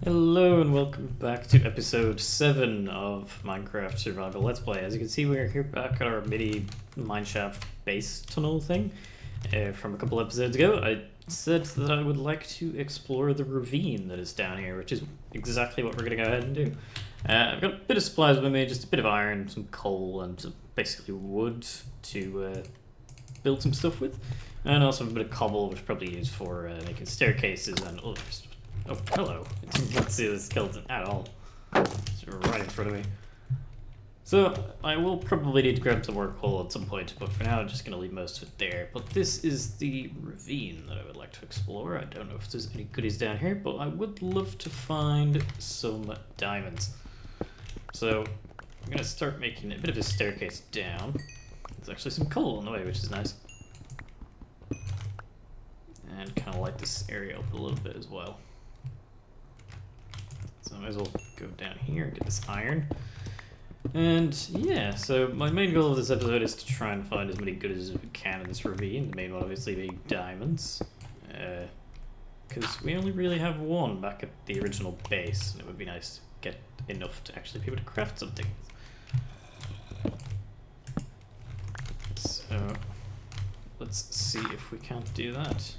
Hello and welcome back to episode 7 of Minecraft Survival Let's Play. As you can see, we're here back at our mini mineshaft base tunnel thing from a couple episodes ago. I said that I would like to explore the ravine that is down here, which is exactly what we're going to go ahead and do. I've got a bit of supplies with me, just a bit of iron, some coal, and some basically wood to build some stuff with. And also a bit of cobble, which is probably used for making staircases and other stuff. Oh, hello. I did not see the skeleton at all. It's right in front of me. So, I will probably need to grab some more coal at some point, but for now I'm just going to leave most of it there. But this is the ravine that I would like to explore. I don't know if there's any goodies down here, but I would love to find some diamonds. So, I'm going to start making a bit of a staircase down. There's actually some coal on the way, which is nice. And kind of light this area up a little bit as well. So I might as well go down here and get this iron. And yeah, so my main goal of this episode is to try and find as many goodies as we can in this ravine. The main one obviously being diamonds. Because we only really have one back at the original base, and it would be nice to get enough to actually be able to craft something. So let's see if we can't do that.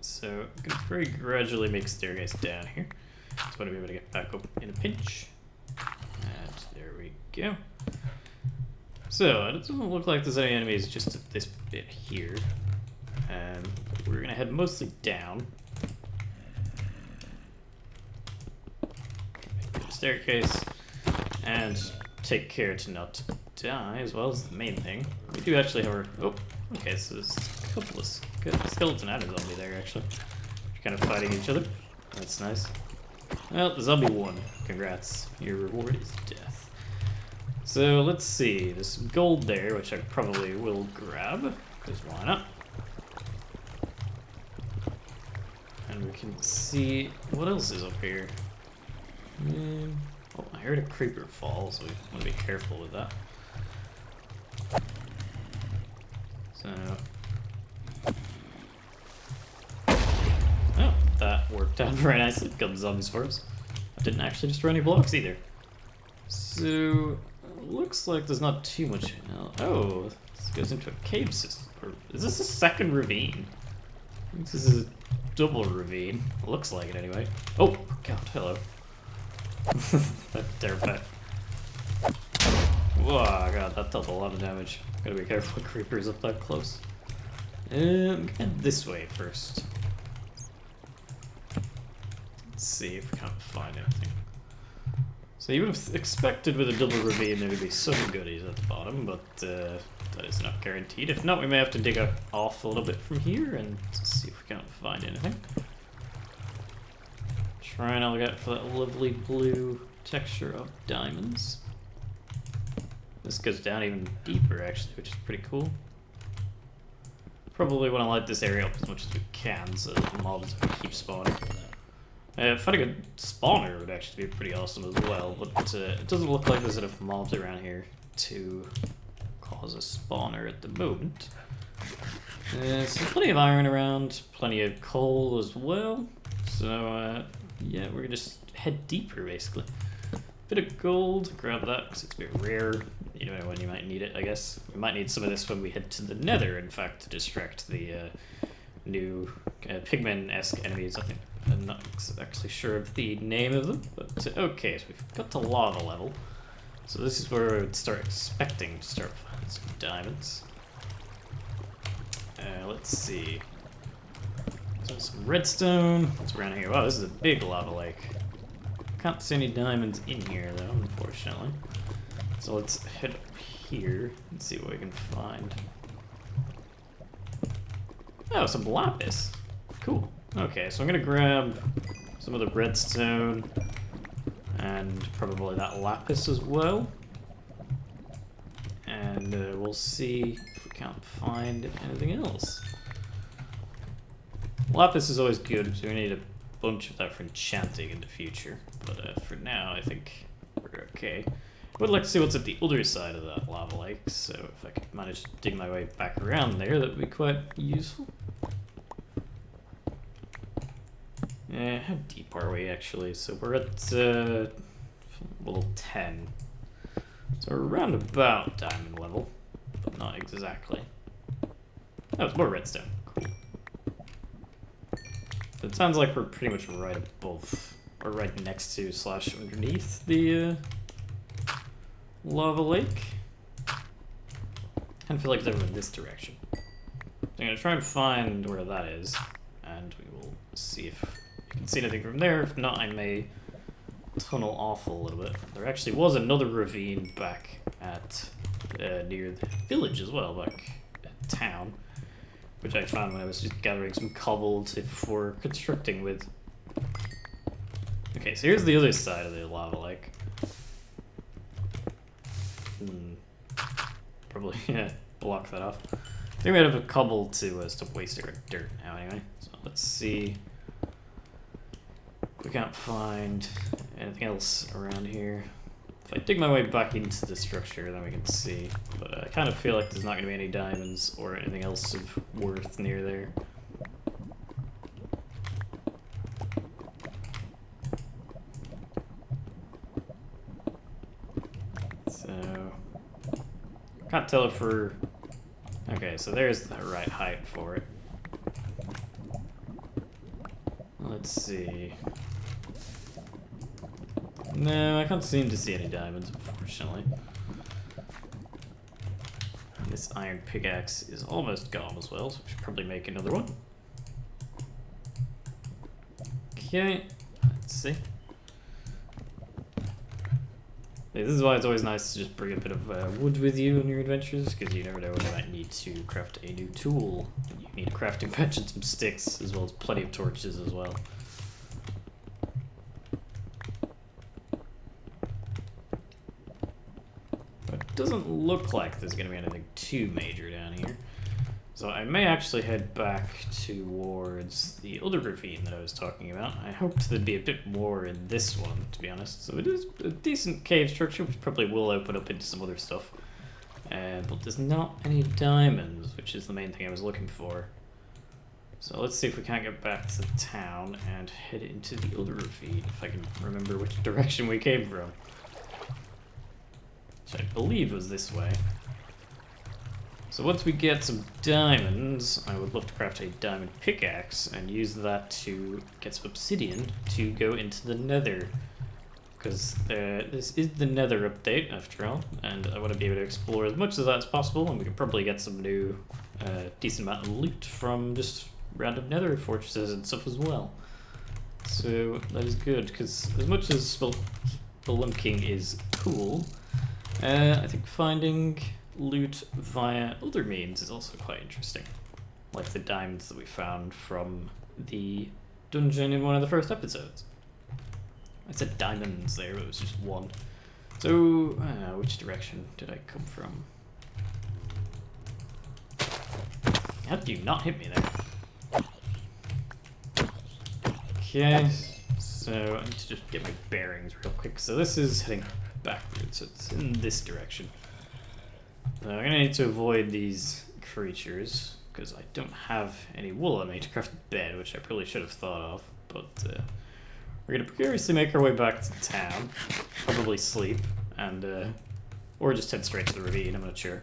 So I'm going to very gradually make staircase down here. Just want to be able to get back up in a pinch. And there we go. So it doesn't look like there's any enemies just at this bit here. We're going to head mostly down. Make a staircase. And take care to not die as well as the main thing. We do actually have our... Oh, okay, so there's a couple of skeleton and a zombie there actually. Kind of fighting each other. That's nice. Well, the zombie won. Congrats. Your reward is death. So let's see. There's some gold there, which I probably will grab, because why not? And we can see what else is up here. Oh, I heard a creeper fall, so we want to be careful with that. So... Oh, that worked out very nicely. Killed the zombies for us. I didn't actually destroy any blocks either. So, looks like there's not too much. Oh, this goes into a cave system. Or is this a second ravine? I think this is a double ravine. It looks like it anyway. Oh, God, hello. That's terrifying. Whoa, God, that dealt a lot of damage. Gotta be careful with creepers up that close. Head this way first. Let's see if we can't find anything. So you would have expected with a double ravine there would be some goodies at the bottom, but that is not guaranteed. If not, we may have to dig off a little bit from here and see if we can't find anything. Try and I'll get for that lovely blue texture of diamonds. This goes down even deeper actually, which is pretty cool. Probably want to light this area up as much as we can so that the mobs keep spawning. Finding a spawner would actually be pretty awesome as well, but it doesn't look like there's enough mobs around here to cause a spawner at the moment. So plenty of iron around, plenty of coal as well. So yeah, we're gonna just head deeper basically. Bit of gold, grab that because it's a bit rare. You don't know when you might need it, I guess. We might need some of this when we head to the Nether, in fact, to distract the new pigmen-esque enemies, I think. I'm not actually sure of the name of them, but okay, so we've got to lava level. So this is where we would start expecting to start finding some diamonds. Let's see. So some redstone. What's around here? Wow, this is a big lava lake. Can't see any diamonds in here though, unfortunately. So let's head up here and see what we can find. Oh, some lapis. Cool. Okay, so I'm gonna grab some of the redstone and probably that lapis as well. And we'll see if we can't find anything else. Lapis is always good, so we need a bunch of that for enchanting in the future. But for now, I think we're okay. I would like to see what's at the other side of that lava lake, so if I could manage to dig my way back around there, that would be quite useful. How deep are we actually? So we're at level 10. So we're around about diamond level, but not exactly. Oh, it's more redstone. Cool. So it sounds like we're pretty much right above, or right next to / underneath the lava lake. I kind of feel like they're in this direction. So I'm gonna try and find where that is, and we will see if we can see anything from there. If not, I may tunnel off a little bit. There actually was another ravine back at near the village as well, back at town, which I found when I was just gathering some cobble for constructing with. Okay, so here's the other side of the lava lake. Probably block that off. I think we have a cobble to stop wasting our dirt now anyway. So let's see. We can't find anything else around here. If I dig my way back into the structure, then we can see. But I kind of feel like there's not going to be any diamonds or anything else of worth near there. So, can't tell if we're... Okay, so there's the right height for it. Let's see. No, I can't seem to see any diamonds, unfortunately. This iron pickaxe is almost gone as well, so we should probably make another one. Okay, let's see. This is why it's always nice to just bring a bit of wood with you on your adventures, because you never know when you might need to craft a new tool. You need a crafting bench and some sticks, as well as plenty of torches as well. Doesn't look like there's going to be anything too major down here. So I may actually head back towards the other ravine that I was talking about. I hoped there'd be a bit more in this one, to be honest. So it is a decent cave structure, which probably will open up into some other stuff. But there's not any diamonds, which is the main thing I was looking for. So let's see if we can't get back to the town and head into the other ravine, if I can remember which direction we came from. Which I believe was this way. So once we get some diamonds, I would love to craft a diamond pickaxe and use that to get some obsidian to go into the nether. Because this is the nether update, after all, and I want to be able to explore as much of that as possible, and we can probably get some new decent amount of loot from just random nether fortresses and stuff as well. So that is good, because as much as spelunking is cool, I think finding loot via other means is also quite interesting. Like the diamonds that we found from the dungeon in one of the first episodes. I said diamonds there, but it was just one. So, which direction did I come from? How did you not hit me there? Okay, so I need to just get my bearings real quick. So this is heading backwards, so it's in this direction. So I'm gonna need to avoid these creatures because I don't have any wool on me to craft a bed, which I probably should have thought of. But we're gonna precariously make our way back to town, probably sleep, and or just head straight to the ravine. I'm not sure,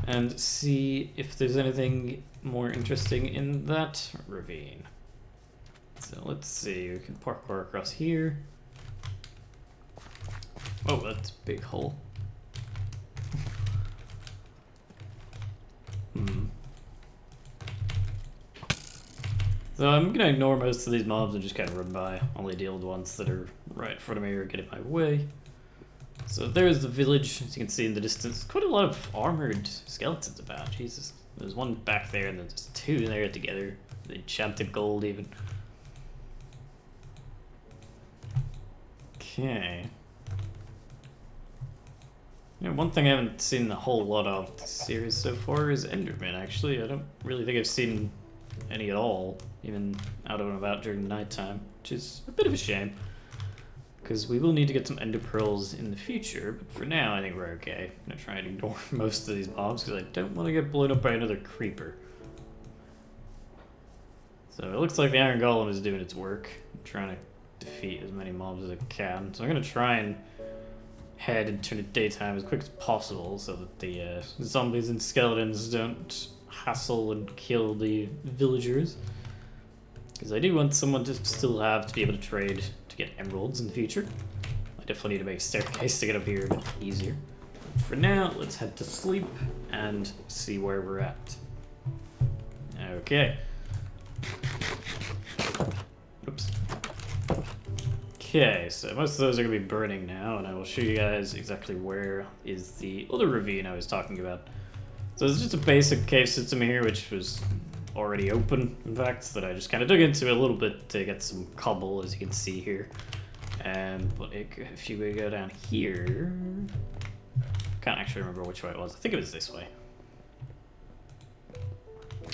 and see if there's anything more interesting in that ravine. So let's see. We can parkour across here. Oh, that's a big hole. So I'm gonna ignore most of these mobs and just kind of run by. Only deal with ones that are right in front of me or get in my way. So there's the village, as you can see in the distance. Quite a lot of armored skeletons about. Jesus. There's one back there and then there's two there together. The enchanted gold even. Okay. You know, one thing I haven't seen a whole lot of this series so far is Enderman, actually. I don't really think I've seen any at all, even out and about during nighttime, which is a bit of a shame. Because we will need to get some ender pearls in the future, but for now I think we're okay. I'm going to try and ignore most of these mobs because I don't want to get blown up by another creeper. So So it looks like the Iron Golem is doing its work. I'm trying to defeat as many mobs as I can. So I'm going to try and head into the daytime as quick as possible so that the zombies and skeletons don't hassle and kill the villagers. Because I do want someone to still have to be able to trade to get emeralds in the future. I definitely need to make a staircase to get up here a bit easier. For now, let's head to sleep and see where we're at. Okay. Oops. Okay, so most of those are going to be burning now, and I will show you guys exactly where is the other ravine I was talking about. So it's just a basic cave system here, which was already open, in fact, that I just kind of dug into a little bit to get some cobble, as you can see here. But if you go down here... Can't actually remember which way it was. I think it was this way.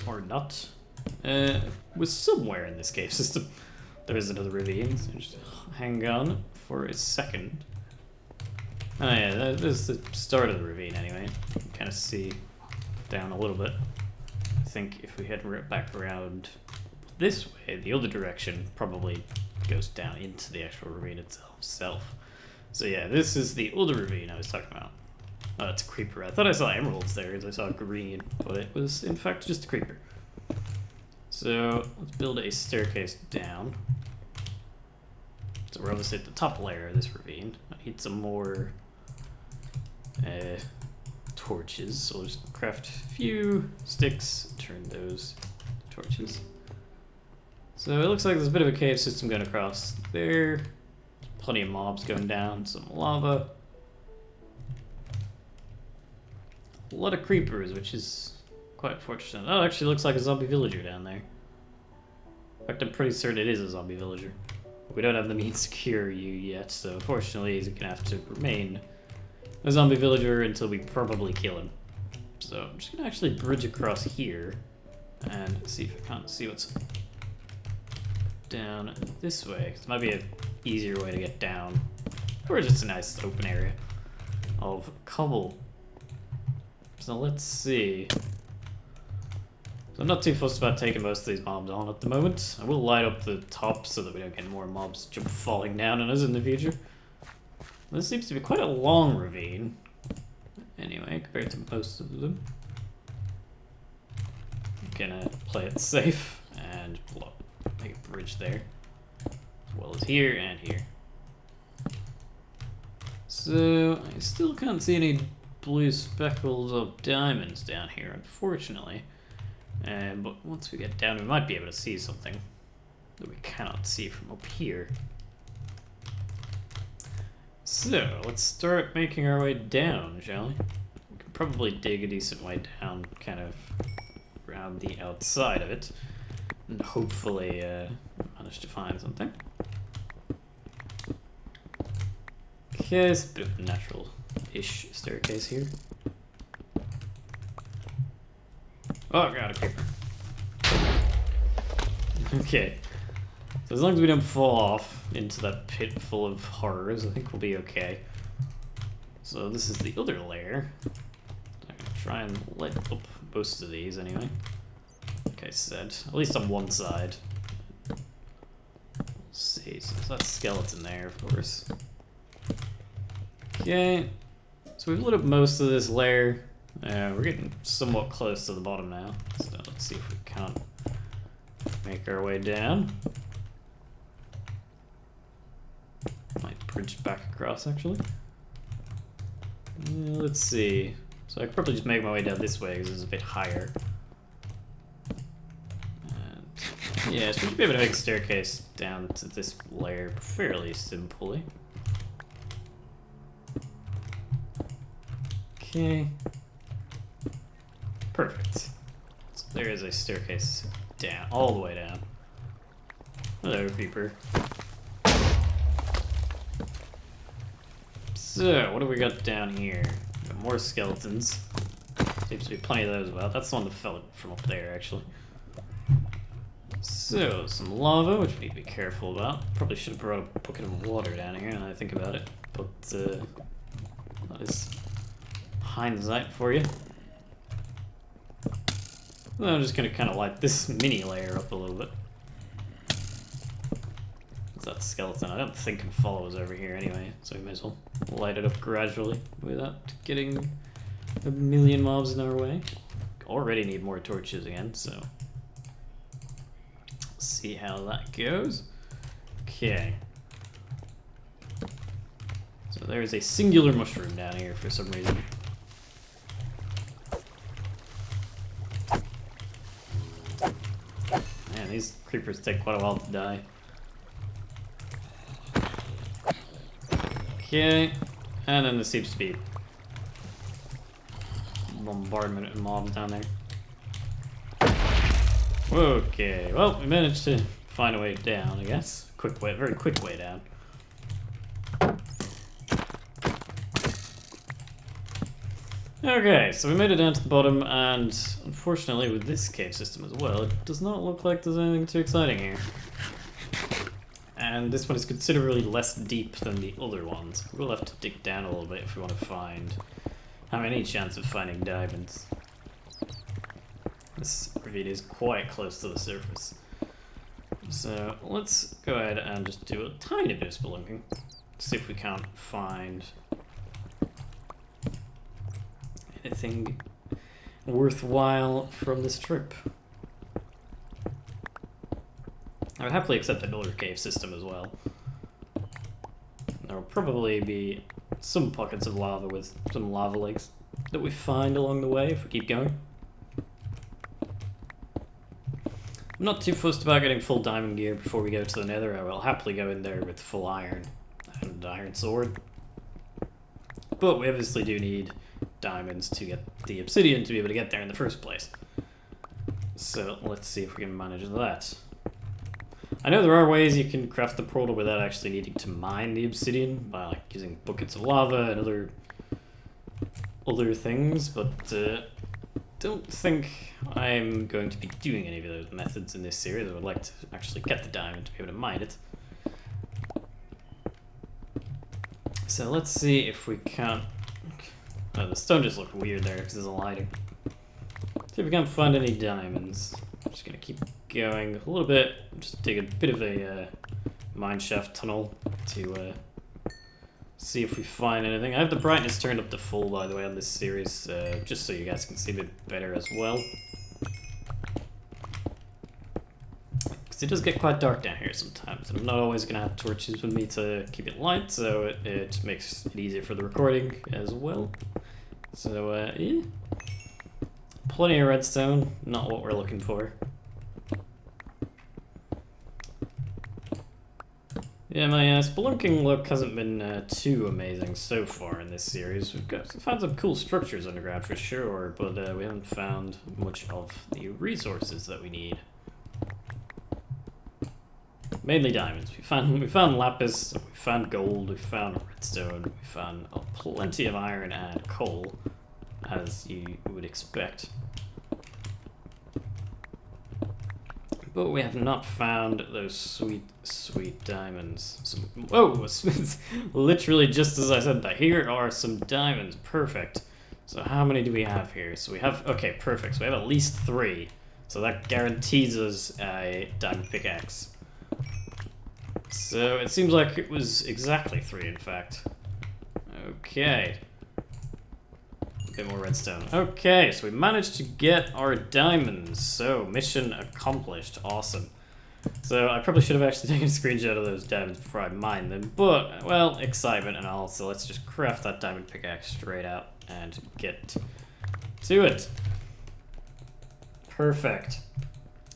Or not. It was somewhere in this cave system. There is another ravine, so just hang on for a second. Oh yeah, that is the start of the ravine anyway. You can kind of see down a little bit. I think if we head back around this way, the other direction probably goes down into the actual ravine itself. So yeah, this is the other ravine I was talking about. Oh, it's a creeper. I thought I saw emeralds there as I saw green, but it was in fact just a creeper. So let's build a staircase down. So we're obviously at the top layer of this ravine. I need some more torches, so we'll just craft a few sticks, turn those torches. So it looks like there's a bit of a cave system going across there. Plenty of mobs going down, some lava. A lot of creepers, which is quite unfortunate. Oh, it actually looks like a zombie villager down there. In fact, I'm pretty certain it is a zombie villager. We don't have the means to cure you yet, so unfortunately he's gonna have to remain a zombie villager until we probably kill him. So I'm just gonna actually bridge across here and see if I can't see what's down this way. It might be an easier way to get down, or just a nice open area of cobble. So let's see. So I'm not too fussed about taking most of these mobs on at the moment. I will light up the top so that we don't get more mobs falling down on us in the future. This seems to be quite a long ravine. Anyway, compared to most of them. I'm gonna play it safe and make a bridge there. As well as here and here. So I still can't see any blue speckles of diamonds down here, unfortunately. But once we get down, we might be able to see something that we cannot see from up here. So let's start making our way down, shall we? We can probably dig a decent way down, kind of around the outside of it, and hopefully manage to find something. Okay, it's a bit of a natural-ish staircase here. Oh god, a creeper. Okay. So as long as we don't fall off into that pit full of horrors, I think we'll be okay. So this is the other layer. I'm gonna try and light up most of these anyway. Like I said, at least on one side. We'll see, so there's that skeleton there, of course. Okay. So we've lit up most of this layer. We're getting somewhat close to the bottom now, so let's see if we can't make our way down. Might bridge back across, actually. Let's see. So I could probably just make my way down this way because it's a bit higher. And yeah, so we should be able to make a staircase down to this layer fairly simply. Okay. Perfect. So there is a staircase down, all the way down. Hello, creeper. So, what do we got down here? We got more skeletons. Seems to be plenty of those about. That's the one that fell from up there, actually. So, some lava, which we need to be careful about. Probably should have brought a bucket of water down here now that I think about it. But, that is hindsight for you. Well, I'm just gonna kind of light this mini layer up a little bit. that skeleton. I don't think can follow us over here anyway, so we may as well light it up gradually without getting a million mobs in our way. Already need more torches again, so see how that goes. Okay. So there's a singular mushroom down here for some reason. Man, these creepers take quite a while to die. Okay, and then there seems to be bombardment of mobs down there. Okay, well, we managed to find a way down, I guess. Quick way, very quick way down. Okay, so we made it down to the bottom, and unfortunately with this cave system as well, it does not look like there's anything too exciting here. And this one is considerably less deep than the other ones. We'll have to dig down a little bit if we want to have any chance of finding diamonds. This ravine is quite close to the surface. So let's go ahead and just do a tiny bit of spelunking. See if we can't find anything worthwhile from this trip. I would happily accept another cave system as well. There will probably be some pockets of lava with some lava lakes that we find along the way if we keep going. I'm not too fussed about getting full diamond gear before we go to the Nether. I will happily go in there with full iron and iron sword. But we obviously do need diamonds to get the obsidian to be able to get there in the first place. So let's see if we can manage that. I know there are ways you can craft the portal without actually needing to mine the obsidian by like using buckets of lava and other things, but don't think I'm going to be doing any of those methods in this series. I would like to actually get the diamond to be able to mine it. So let's see if we can't... Oh, the stone just looked weird there because there's a lighting. See if we can't find any diamonds. I'm just gonna keep going a little bit, just dig a bit of a mineshaft tunnel to see if we find anything. I have the brightness turned up to full, by the way, on this series, just so you guys can see a bit better as well. Because it does get quite dark down here sometimes, and I'm not always gonna have torches with me to keep it light, so it makes it easier for the recording as well. So, yeah. Plenty of redstone, not what we're looking for. Yeah, my spelunking luck hasn't been too amazing so far in this series. We've found some cool structures underground for sure, but we haven't found much of the resources that we need. Mainly diamonds. We found lapis, we found gold, we found redstone, we found plenty of iron and coal, as you would expect. But we have not found those sweet, sweet diamonds. Whoa! Literally just as I said that. Here are some diamonds. Perfect. So how many do we have here? So we have... Okay, perfect. So we have at least 3. So that guarantees us a diamond pickaxe. So it seems like it was exactly 3, in fact. Okay. A bit more redstone. Okay, so we managed to get our diamonds. So, mission accomplished. Awesome. So, I probably should have actually taken a screenshot of those diamonds before I mined them. But, well, excitement and all. So, let's just craft that diamond pickaxe straight out and get to it. Perfect.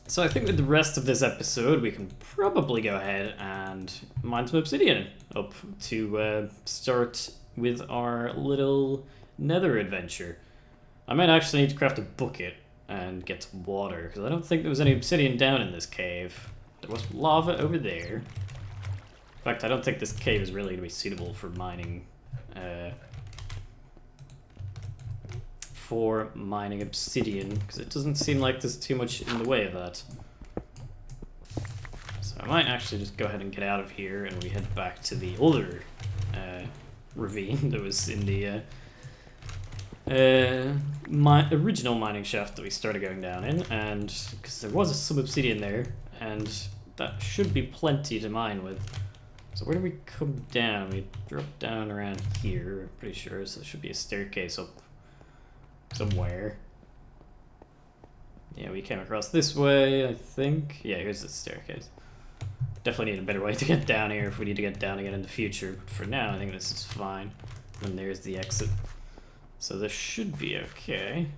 So, I think with the rest of this episode, we can probably go ahead and mine some obsidian up to start with our little Nether adventure. I might actually need to craft a bucket and get some water, because I don't think there was any obsidian down in this cave. There was lava over there. In fact, I don't think this cave is really going to be suitable for mining obsidian, because it doesn't seem like there's too much in the way of that. So I might actually just go ahead and get out of here, and we head back to the other ravine that was in the my original mining shaft that we started going down in, and because there was some obsidian there, and that should be plenty to mine with. So where do we come down? We drop down around here, I'm pretty sure, so there should be a staircase up somewhere. Yeah, we came across this way, I think. Yeah, here's the staircase. Definitely need a better way to get down here if we need to get down again in the future. But for now, I think this is fine. And there's the exit. So this should be okay.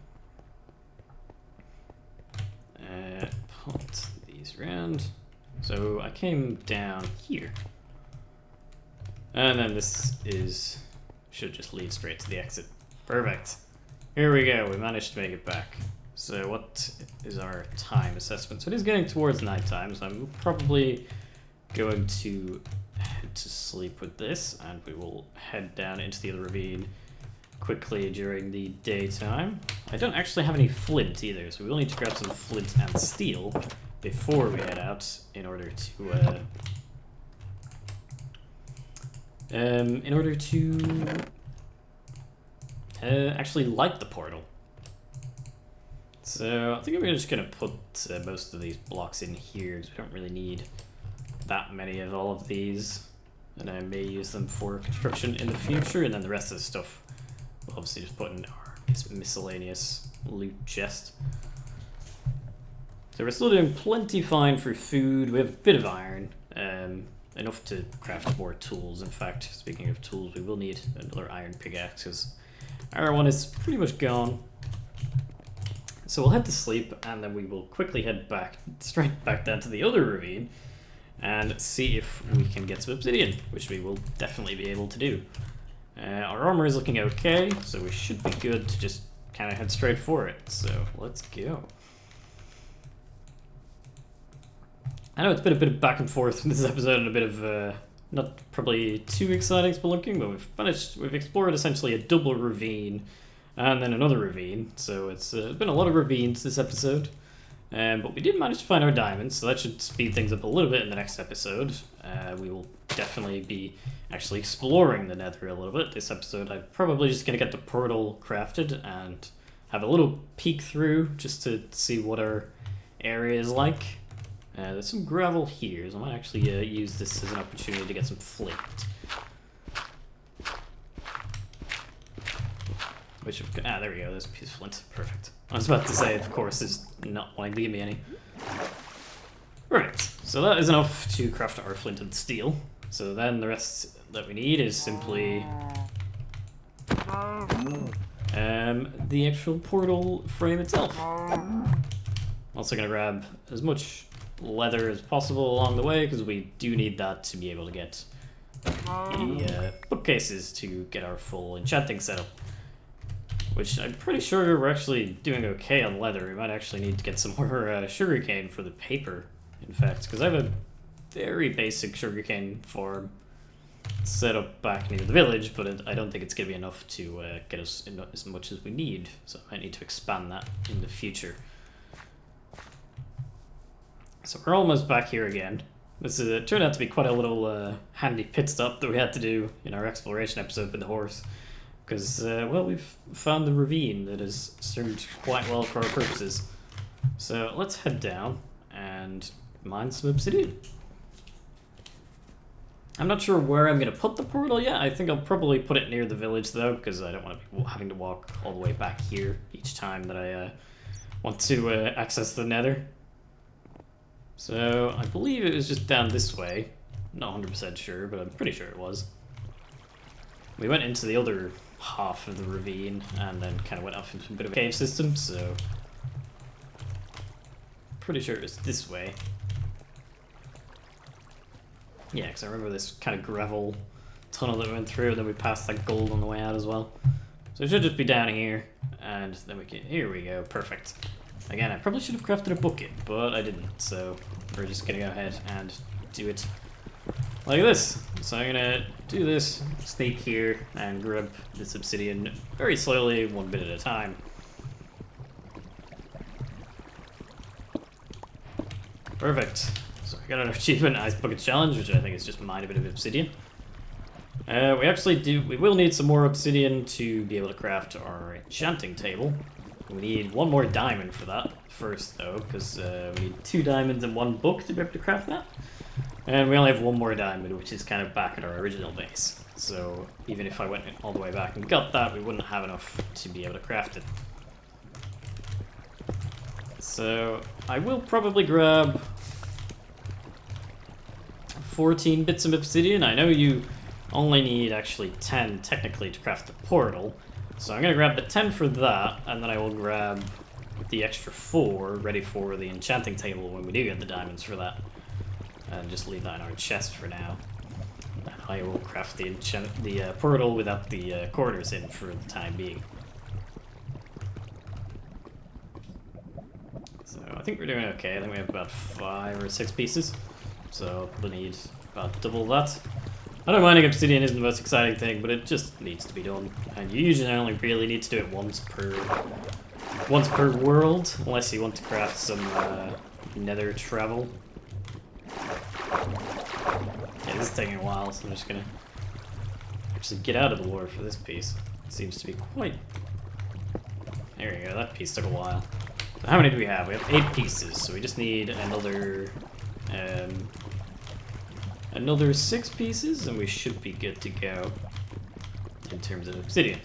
Put these around. So I came down here. And then this should just lead straight to the exit. Perfect. Here we go, we managed to make it back. So what is our time assessment? So it is getting towards nighttime, so I'm probably going to head to sleep with this, and we will head down into the other ravine quickly during the daytime. I don't actually have any flint either, so we will need to grab some flint and steel before we head out in order to actually light the portal. So I think I'm just gonna put most of these blocks in here because we don't really need that many of all of these, and I may use them for construction in the future, and then the rest of the stuff we'll obviously just put in our miscellaneous loot chest. So we're still doing plenty fine for food. We have a bit of iron, enough to craft more tools. In fact, speaking of tools, we will need another iron pickaxe because our one is pretty much gone. So we'll head to sleep, and then we will quickly head back, straight back down to the other ravine, and see if we can get some obsidian, which we will definitely be able to do. Our armor is looking okay, so we should be good to just kind of head straight for it. So let's go. I know it's been a bit of back and forth in this episode, and a bit of not probably too exciting spelunking, but we've explored essentially a double ravine and then another ravine, so it's been a lot of ravines this episode. But we did manage to find our diamonds, so that should speed things up a little bit in the next episode. We will definitely be actually exploring the nether a little bit this episode. I'm probably just going to get the portal crafted and have a little peek through just to see what our area is like. There's some gravel here, so I might actually use this as an opportunity to get some flint. Which, there we go, there's a piece of flint. Perfect. I was about to say, of course, is not wanting to give me any. Right, so that is enough to craft our flint and steel. So then the rest that we need is simply the actual portal frame itself. Also gonna grab as much leather as possible along the way, because we do need that to be able to get the bookcases to get our full enchanting setup. Which I'm pretty sure we're actually doing okay on leather. We might actually need to get some more sugarcane for the paper, in fact, because I have a very basic sugarcane farm set up back near the village, but I don't think it's going to be enough to get us as much as we need, so I might need to expand that in the future. So we're almost back here again. This turned out to be quite a little handy pit stop that we had to do in our exploration episode with the horse. Because, well, we've found the ravine that has served quite well for our purposes. So let's head down and mine some obsidian. I'm not sure where I'm going to put the portal yet. I think I'll probably put it near the village, though, because I don't want to be having to walk all the way back here each time that I want to access the nether. So I believe it was just down this way. Not 100% sure, but I'm pretty sure it was. We went into the other half of the ravine and then kind of went off into a bit of a cave system, so pretty sure it was this way. Yeah, because I remember this kind of gravel tunnel that we went through, and then we passed that gold on the way out as well. So it should just be down here, and then we can, here we go, perfect. Again, I probably should have crafted a bucket, but I didn't, so we're just gonna go ahead and do it like this. So I'm gonna do this, sneak here, and grab this obsidian very slowly, one bit at a time. Perfect. So I got an achievement, Ice Bucket Challenge, which I think is just mine a bit of obsidian. We will need some more obsidian to be able to craft our enchanting table. We need one more diamond for that first, though, because we need 2 diamonds and 1 book to be able to craft that. And we only have one more diamond, which is kind of back at our original base. So even if I went all the way back and got that, we wouldn't have enough to be able to craft it. So I will probably grab 14 bits of obsidian. I know you only need actually 10 technically to craft the portal. So I'm going to grab the 10 for that, and then I will grab the extra 4 ready for the enchanting table when we do get the diamonds for that. And just leave that in our chest for now. And I will craft the portal without the corridors in for the time being. So I think we're doing okay. I think we have about 5 or 6 pieces. So we'll need about double that. I know mining obsidian isn't the most exciting thing, but it just needs to be done. And you usually only really need to do it once per world, unless you want to craft some nether travel. Yeah, this is taking a while, so I'm just gonna actually get out of the lore for this piece. It seems to be quite... There we go, that piece took a while. So how many do we have? We have 8 pieces, so we just need another 6 pieces, and we should be good to go in terms of obsidian.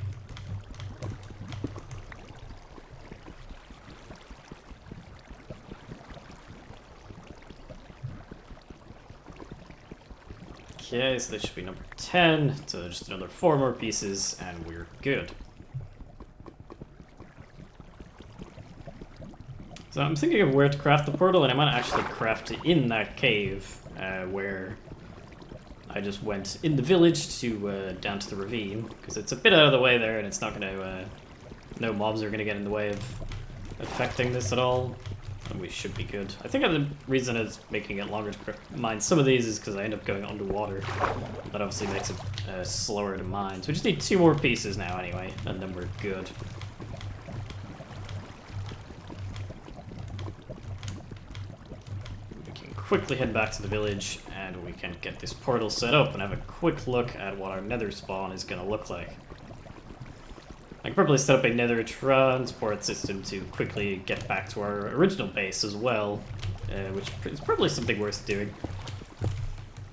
Okay, so this should be number 10, so just another 4 more pieces, and we're good. So I'm thinking of where to craft the portal, and I might actually craft it in that cave where I just went in the village to down to the ravine, because it's a bit out of the way there, and it's not going to... no mobs are going to get in the way of affecting this at all. And we should be good. I think the reason it's making it longer to mine some of these is because I end up going underwater. That obviously makes it slower to mine. So we just need 2 more pieces now anyway, and then we're good. We can quickly head back to the village, and we can get this portal set up and have a quick look at what our nether spawn is going to look like. I can probably set up a nether transport system to quickly get back to our original base as well, which is probably something worth doing.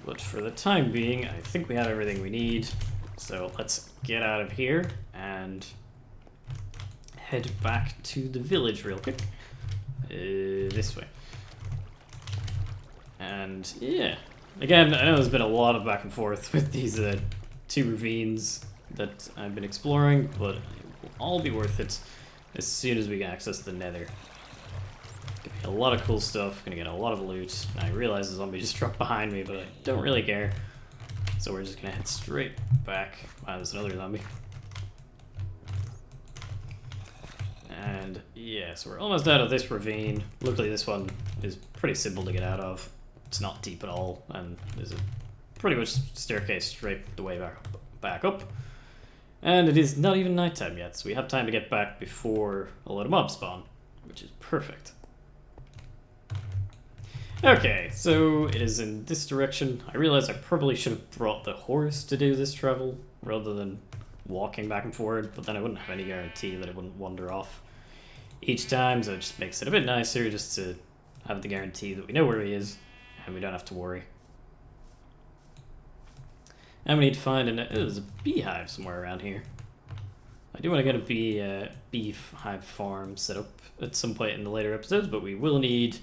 But for the time being, I think we have everything we need. So let's get out of here and head back to the village real quick. This way. And yeah, again, I know there's been a lot of back and forth with these 2 ravines that I've been exploring, but it will all be worth it as soon as we can access the nether. Gonna be a lot of cool stuff, gonna get a lot of loot. I realize the zombie just dropped behind me, but I don't really care. So we're just gonna head straight back. Wow, there's another zombie. And yeah, so we're almost out of this ravine. Luckily this one is pretty simple to get out of. It's not deep at all, and there's a pretty much staircase straight the way back up. And it is not even nighttime yet, so we have time to get back before a lot of mobs spawn, which is perfect. Okay, so it is in this direction. I realize I probably should have brought the horse to do this travel rather than walking back and forward, but then I wouldn't have any guarantee that it wouldn't wander off each time, so it just makes it a bit nicer just to have the guarantee that we know where he is and we don't have to worry. And we need to find there's a beehive somewhere around here. I do want to get a beehive farm set up at some point in the later episodes, but we will need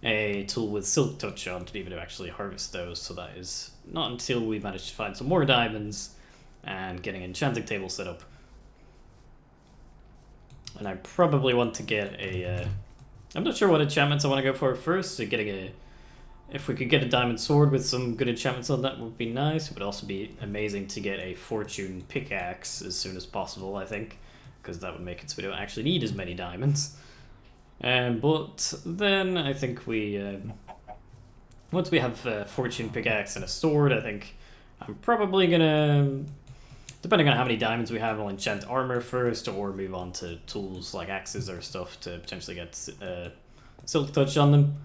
a tool with silk touch on to be able to actually harvest those, so that is not until we manage to find some more diamonds and getting an enchanting table set up. And I probably want to get a... I'm not sure what enchantments I want to go for first, so getting if we could get a diamond sword with some good enchantments on that would be nice. It would also be amazing to get a fortune pickaxe as soon as possible, I think, because that would make it so we don't actually need as many diamonds. But then I think we, once we have a fortune pickaxe and a sword, I think I'm probably gonna, depending on how many diamonds we have, I'll enchant armor first or move on to tools like axes or stuff to potentially get silk touch on them.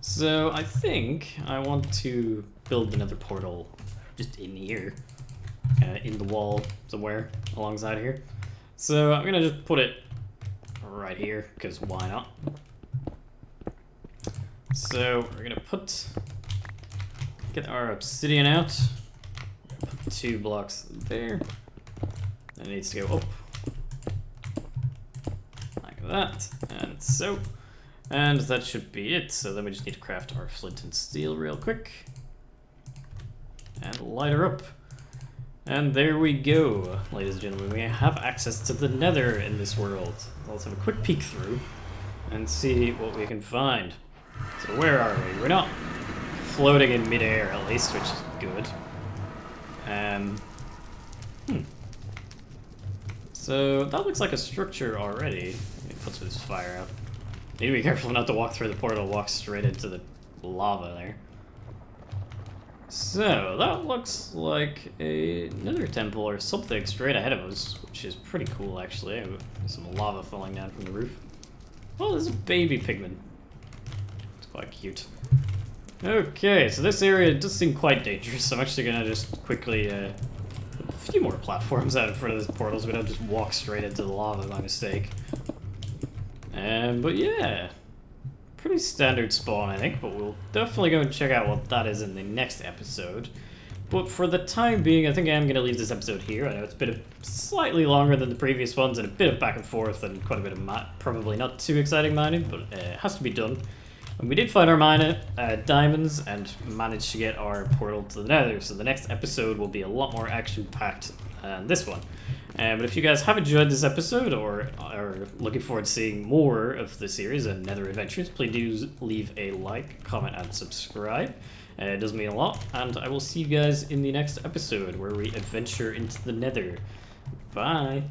So I think I want to build another portal just in here, in the wall somewhere alongside here. So I'm gonna just put it right here, because why not? So we're gonna put get our obsidian out. Put 2 blocks there. It needs to go up. Like that, and so. And that should be it. So then we just need to craft our flint and steel real quick. And light her up. And there we go, ladies and gentlemen. We have access to the nether in this world. Let's have a quick peek through and see what we can find. So where are we? We're not floating in midair at least, which is good. So that looks like a structure already. Let me put this fire out. Need to be careful not to walk through the portal, walk straight into the lava there. So, that looks like another temple or something straight ahead of us, which is pretty cool actually. There's some lava falling down from the roof. Oh, there's a baby pigman. It's quite cute. Okay, so this area does seem quite dangerous. I'm actually gonna just quickly put a few more platforms out in front of this portal so we don't just walk straight into the lava by mistake. But yeah. Pretty standard spawn, I think, but we'll definitely go and check out what that is in the next episode. But for the time being, I think I am going to leave this episode here. I know it's been slightly longer than the previous ones and a bit of back and forth and quite a bit of probably not too exciting mining, but it has to be done. And we did find our diamonds and managed to get our portal to the nether, so the next episode will be a lot more action-packed than this one. But if you guys have enjoyed this episode or are looking forward to seeing more of the series and Nether Adventures, please do leave a like, comment, and subscribe. It does mean a lot, and I will see you guys in the next episode where we adventure into the Nether. Bye!